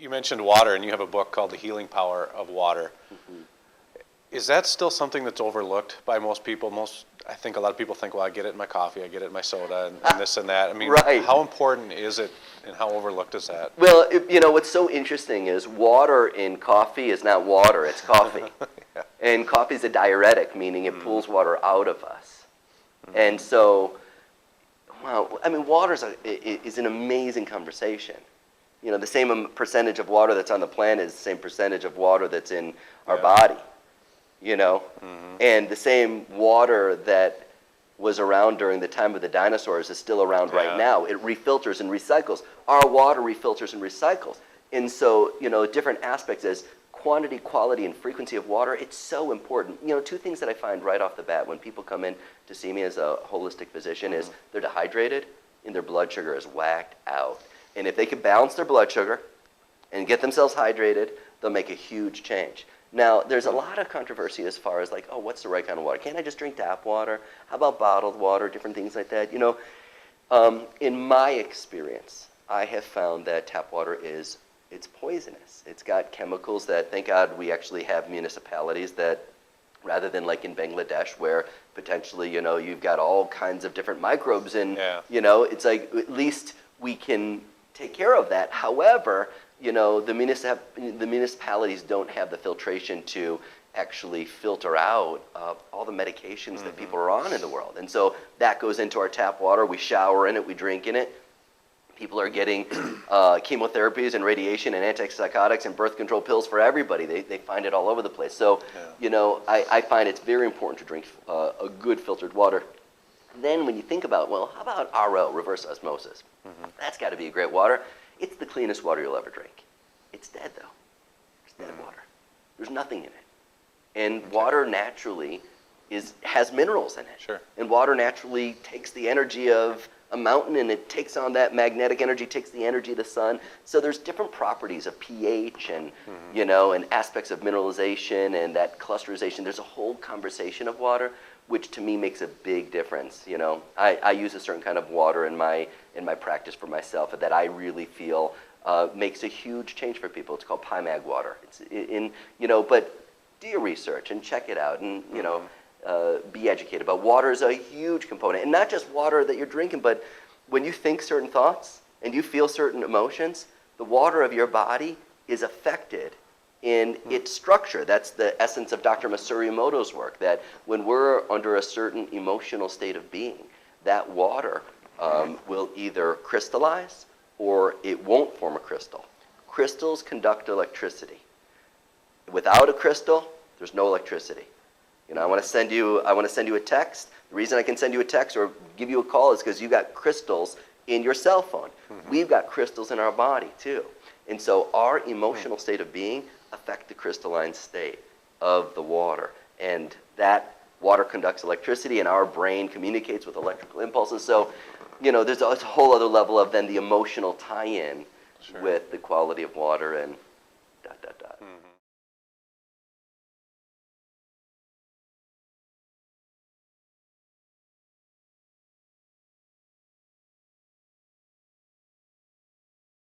You mentioned water, and you have a book called The Healing Power of Water. Mm-hmm. Is that still something that's overlooked by most people? I think a lot of people think, well, I get it in my coffee, I get it in my soda, and this and that. I mean, right. How important is it, and how overlooked is that? Well, what's so interesting is water in coffee is not water, it's coffee. Yeah. And coffee is a diuretic, meaning it pulls water out of us. Mm-hmm. And so, wow, I mean, water is an amazing conversation. The same percentage of water that's on the planet is the same percentage of water that's in our body. And the same water that was around during the time of the dinosaurs is still around right now. It refilters and recycles. Our water refilters and recycles. And so, different aspects as quantity, quality, and frequency of water, it's so important. Two things that I find right off the bat when people come in to see me as a holistic physician is they're dehydrated and their blood sugar is whacked out. And if they can balance their blood sugar and get themselves hydrated, they'll make a huge change. Now, there's a lot of controversy as far as like, oh, what's the right kind of water? Can't I just drink tap water? How about bottled water, different things like that? In my experience, I have found that tap water it's poisonous. It's got chemicals that, thank God, we actually have municipalities that, rather than like in Bangladesh where potentially, you've got all kinds of different microbes and, it's like at least we can take care of that. However, the municipalities don't have the filtration to actually filter out all the medications that people are on in the world. And so that goes into our tap water. We shower in it. We drink in it. People are getting chemotherapies and radiation and antipsychotics and birth control pills for everybody. They find it all over the place. So, I find it's very important to drink a good filtered water. Then when you think about, well, how about RO, reverse osmosis? That's got to be a great water. It's the cleanest water you'll ever drink. It's dead, though. It's dead water. There's nothing in it. And water naturally has minerals in it. Sure. And water naturally takes the energy of a mountain, and it takes on that magnetic energy, takes the energy of the sun. So there's different properties of pH and, and aspects of mineralization and that clusterization. There's a whole conversation of water, which to me makes a big difference. I use a certain kind of water in my practice for myself that I really feel makes a huge change for people. It's called PIMAG water. But do your research and check it out, and be educated. But water is a huge component, and not just water that you're drinking, but when you think certain thoughts and you feel certain emotions, the water of your body is affected in its structure. That's the essence of Dr. Masaru Emoto's work, that when we're under a certain emotional state of being, that water will either crystallize or it won't form a crystal. Crystals conduct electricity. Without a crystal, there's no electricity. I want to send you a text. The reason I can send you a text or give you a call is because you got crystals in your cell phone. We've got crystals in our body too. And so our emotional state of being affect the crystalline state of the water. And that water conducts electricity, and our brain communicates with electrical impulses. So, there's a whole other level of then the emotional tie-in with the quality of water and ...